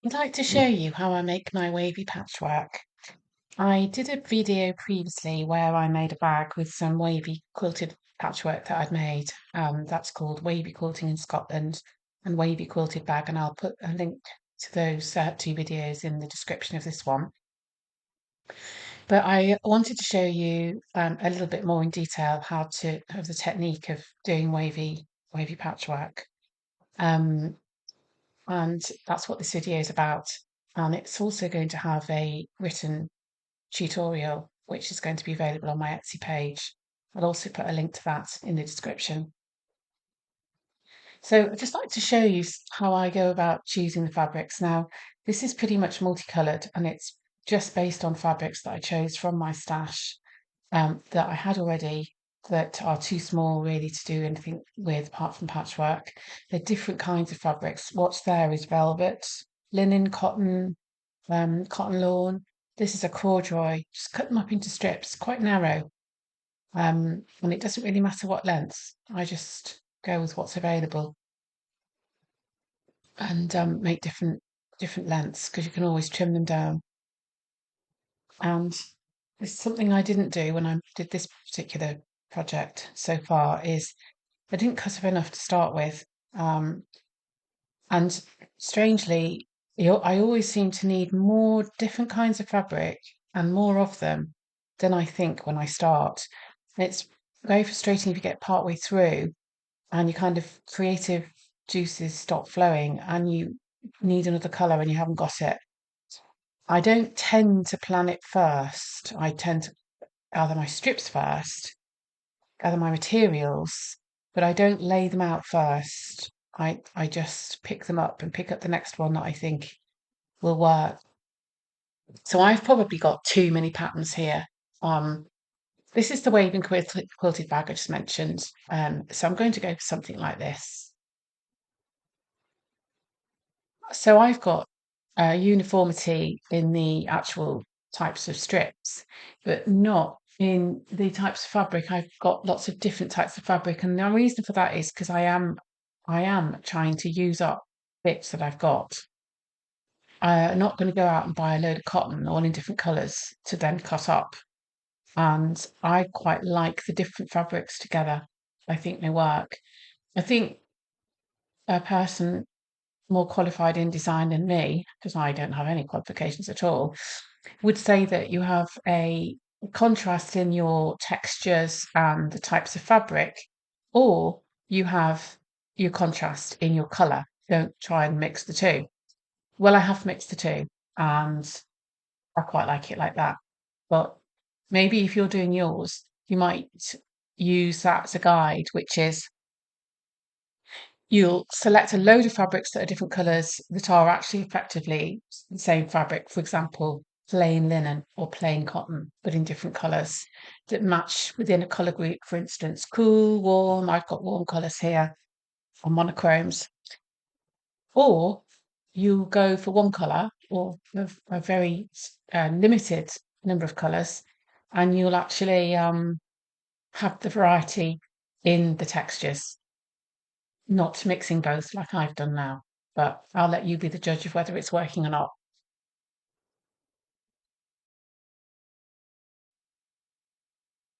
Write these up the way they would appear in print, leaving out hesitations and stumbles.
I'd like to show you how I make my wavy patchwork. I did a video previously where I made a bag with some wavy quilted patchwork that I'd made. That's called Wavy Quilting in Scotland and Wavy Quilted Bag, and I'll put a link to those two videos in the description of this one. But I wanted to show you a little bit more in detail of the technique of doing wavy patchwork. Um, and that's what this video is about. And it's also going to have a written tutorial, which is going to be available on my Etsy page. I'll also put a link to that in the description. So I'd just like to show you how I go about choosing the fabrics. Now, this is pretty much multicoloured and it's just based on fabrics that I chose from my stash that I had already that are too small really to do anything with apart from patchwork. They're different kinds of fabrics. What's there is velvet, linen, cotton, cotton lawn. This is a corduroy. Just cut them up into strips, quite narrow. And it doesn't really matter what length. I just go with what's available and make different lengths because you can always trim them down. And it's something I didn't do when I did this particular project so far is I didn't cut up enough to start with. And strangely, I always seem to need more different kinds of fabric and more of them than I think when I start. And it's very frustrating if you get partway through and your kind of creative juices stop flowing and you need another colour and you haven't got it. I don't tend to plan it first. I tend to gather my strips first, gather my materials, but I don't lay them out first. I just pick them up and pick up the next one that I think will work. So I've probably got too many patterns here. Um, this is the waving quilted bag I just mentioned. So I'm going to go for something like this. So I've got uniformity in the actual types of strips, but not in the types of fabric. I've got lots of different types of fabric, and the reason for that is because I am trying to use up bits that I've got. I'm not going to go out and buy a load of cotton all in different colours to then cut up. And I quite like the different fabrics together. I think they work. I think a person more qualified in design than me, because I don't have any qualifications at all, would say that you have a contrast in your textures and the types of fabric, or you have your contrast in your colour. Don't try and mix the two. Well, I have mixed the two, and I quite like it like that. But maybe if you're doing yours, you might use that as a guide, which is you'll select a load of fabrics that are different colours that are actually effectively the same fabric. For example, plain linen or plain cotton, but in different colours that match within a colour group. For instance, cool, warm. I've got warm colours here on monochromes. Or you go for one colour or a very limited number of colours, and you'll actually have the variety in the textures, not mixing both like I've done now. But I'll let you be the judge of whether it's working or not.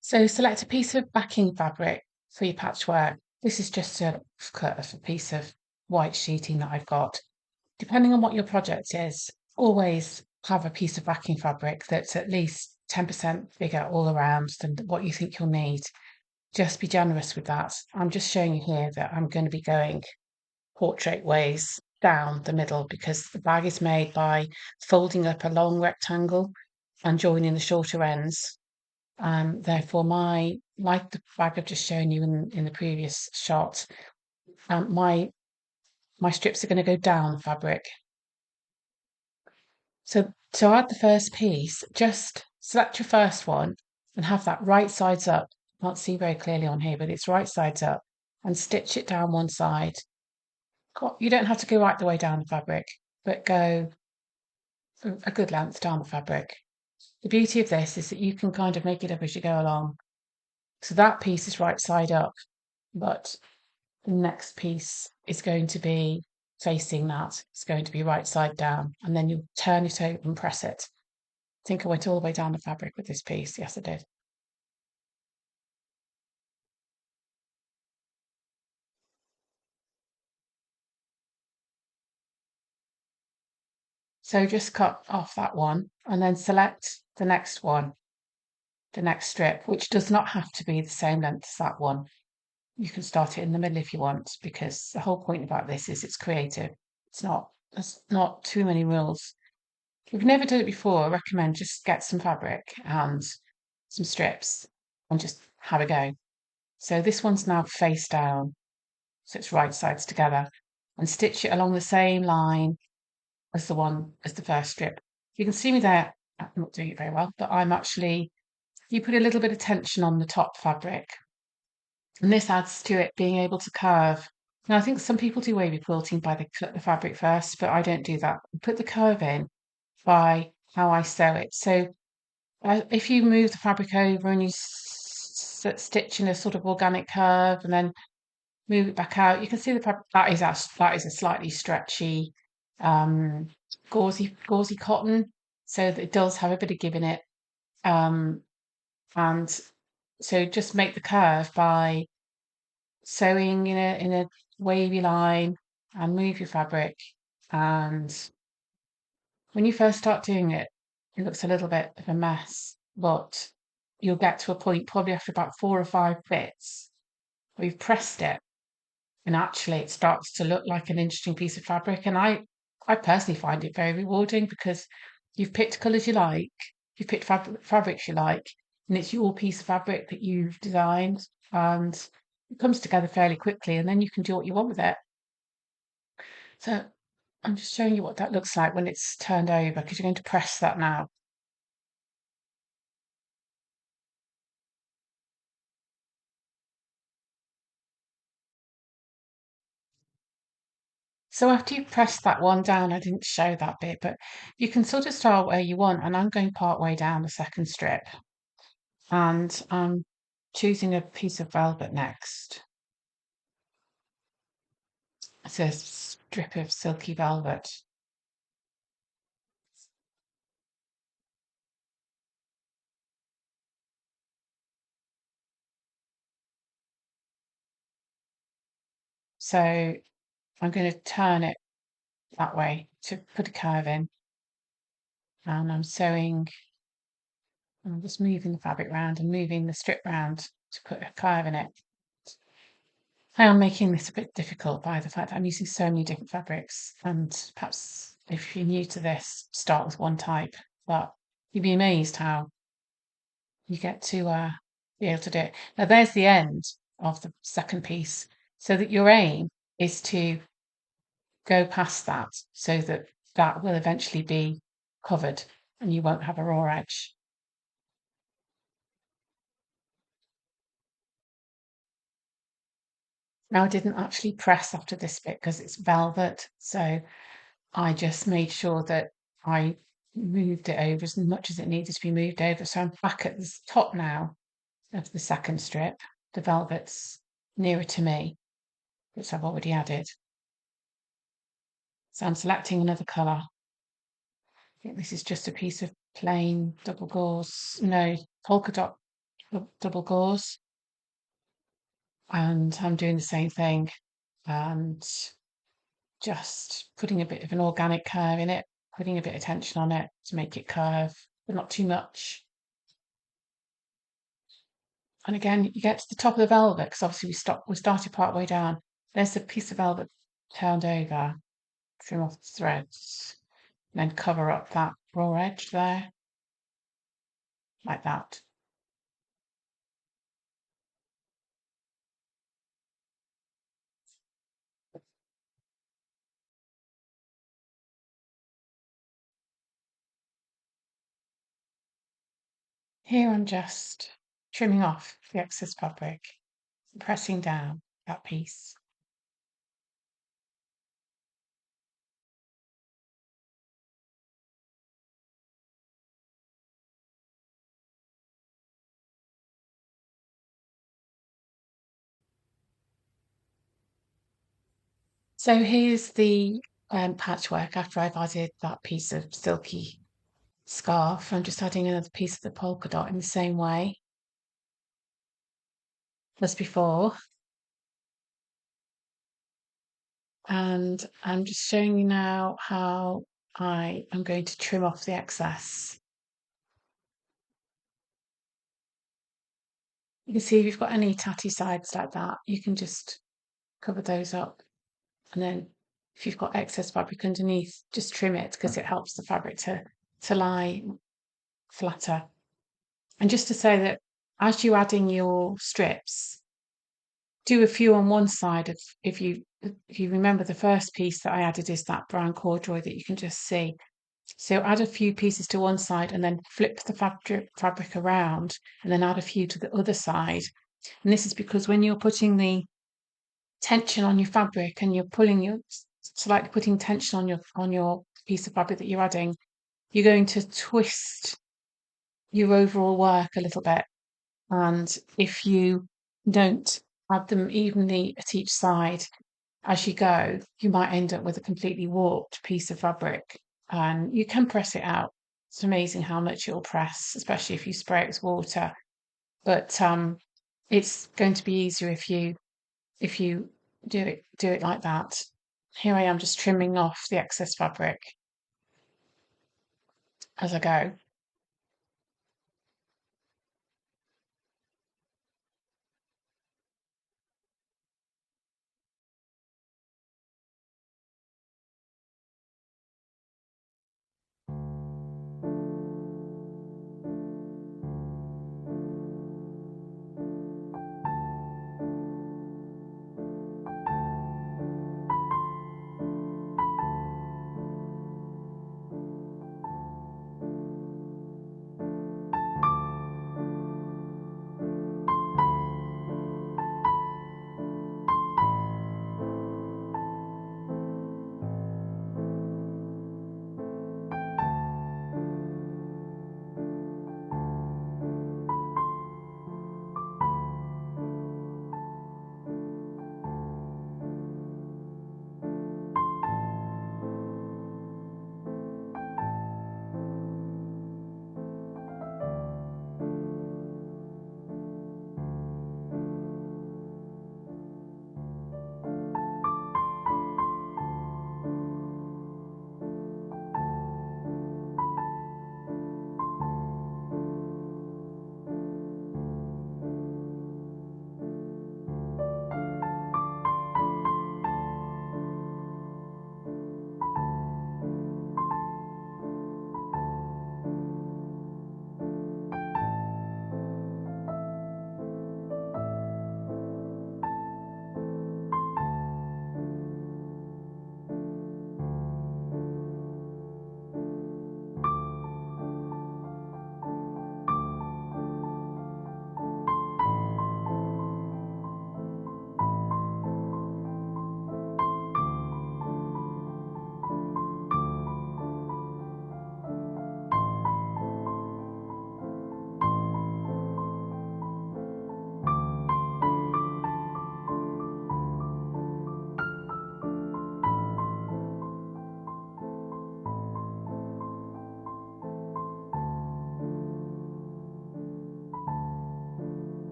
So select a piece of backing fabric for your patchwork. This is just a cut of a piece of white sheeting that I've got. Depending on what your project is, always have a piece of backing fabric that's at least 10% bigger all around than what you think you'll need. Just be generous with that. I'm just showing you here that I'm going to be going portrait ways down the middle because the bag is made by folding up a long rectangle and joining the shorter ends. Therefore, like the bag I've just shown you in the previous shot, my strips are going to go down fabric. So to add the first piece, just select your first one and have that right sides up. Can't see very clearly on here, but it's right sides up and stitch it down one side. You don't have to go right the way down the fabric, but go a good length down the fabric. The beauty of this is that you can kind of make it up as you go along. So that piece is right side up, but the next piece is going to be facing that. It's going to be right side down, and then you turn it over and press it. I think I went all the way down the fabric with this piece. Yes, I did. So just cut off that one and then select the next one, the next strip, which does not have to be the same length as that one. You can start it in the middle if you want, because the whole point about this is it's creative. There's not too many rules. If you've never done it before, I recommend just get some fabric and some strips and just have a go. So this one's now face down, so it's right sides together, and stitch it along the same line as the first strip. You can see me there. I'm not doing it very well, but you put a little bit of tension on the top fabric, and this adds to it being able to curve. Now, I think some people do wavy quilting by they cut the fabric first, but I don't do that. I put the curve in by how I sew it. So if you move the fabric over and you stitch in a sort of organic curve and then move it back out, you can see the fabric that is a slightly stretchy, um, gauzy cotton, so that it does have a bit of give in it. Um, and so just make the curve by sewing in a wavy line and move your fabric. And when you first start doing it, it looks a little bit of a mess, but you'll get to a point probably after about 4 or 5 bits where you've pressed it and actually it starts to look like an interesting piece of fabric. And I personally find it very rewarding because you've picked colours you like, you've picked fabrics you like, and it's your piece of fabric that you've designed, and it comes together fairly quickly, and then you can do what you want with it. So I'm just showing you what that looks like when it's turned over, because you're going to press that now. So after you press that one down, I didn't show that bit, but you can sort of start where you want, and I'm going part way down the second strip, and I'm choosing a piece of velvet next. It's a strip of silky velvet. So I'm going to turn it that way to put a curve in, and I'm just moving the fabric round and moving the strip round to put a curve in it. I am making this a bit difficult by the fact that I'm using so many different fabrics, and perhaps if you're new to this, start with one type, but you'd be amazed how you get to be able to do it. Now, there's the end of the second piece, so that your aim is to go past that so that that will eventually be covered and you won't have a raw edge. Now, I didn't actually press after this bit because it's velvet, so I just made sure that I moved it over as much as it needed to be moved over. So I'm back at the top now of the second strip. The velvet's nearer to me, which I've already added. So I'm selecting another colour. I think this is just a piece of plain double gauze, no, polka dot double gauze. And I'm doing the same thing and just putting a bit of an organic curve in it, putting a bit of tension on it to make it curve, but not too much. And again, you get to the top of the velvet because obviously we started part way down. There's a piece of velvet turned over, trim off the threads, and then cover up that raw edge there, like that. Here I'm just trimming off the excess fabric, pressing down that piece. So here's the patchwork after I've added that piece of silky scarf. I'm just adding another piece of the polka dot in the same way as before. And I'm just showing you now how I am going to trim off the excess. You can see if you've got any tatty sides like that, you can just cover those up. And then if you've got excess fabric underneath, just trim it because it helps the fabric to lie flatter. And just to say that as you add in your strips, do a few on one side of if you remember the first piece that I added is that brown corduroy that you can just see. So add a few pieces to one side and then flip the fabric around and then add a few to the other side. And this is because when you're putting the tension on your fabric and you're pulling your slightly putting tension on your piece of fabric that you're adding, you're going to twist your overall work a little bit. And if you don't add them evenly at each side as you go, you might end up with a completely warped piece of fabric. And you can press it out. It's amazing how much it'll press, especially if you spray it with water. But it's going to be easier if you do it like that. Here I am just trimming off the excess fabric as I go.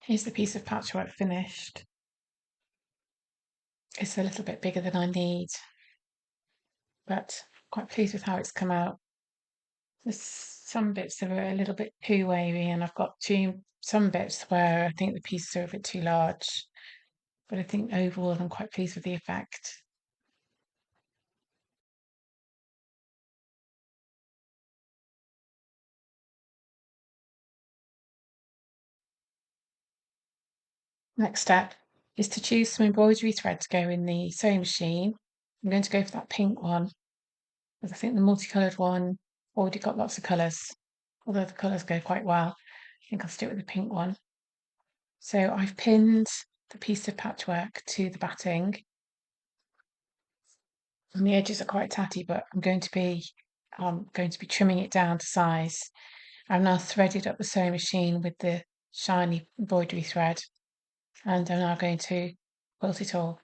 Here's the piece of patchwork finished. It's a little bit bigger than I need, but quite pleased with how it's come out. There's some bits that are a little bit too wavy, and I've got some bits where I think the pieces are a bit too large. But I think overall I'm quite pleased with the effect. Next step is to choose some embroidery thread to go in the sewing machine. I'm going to go for that pink one, because I think the multicoloured one already got lots of colours, although the colours go quite well. I think I'll stick with the pink one. So I've pinned the piece of patchwork to the batting, and the edges are quite tatty, but I'm going to be trimming it down to size. I've now threaded up the sewing machine with the shiny embroidery thread, and I'm now going to quilt it all.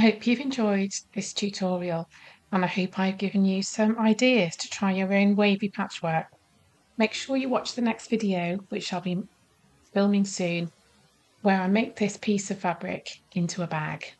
hope you've enjoyed this tutorial and I hope I've given you some ideas to try your own wavy patchwork. Make sure you watch the next video, which I'll be filming soon, where I make this piece of fabric into a bag.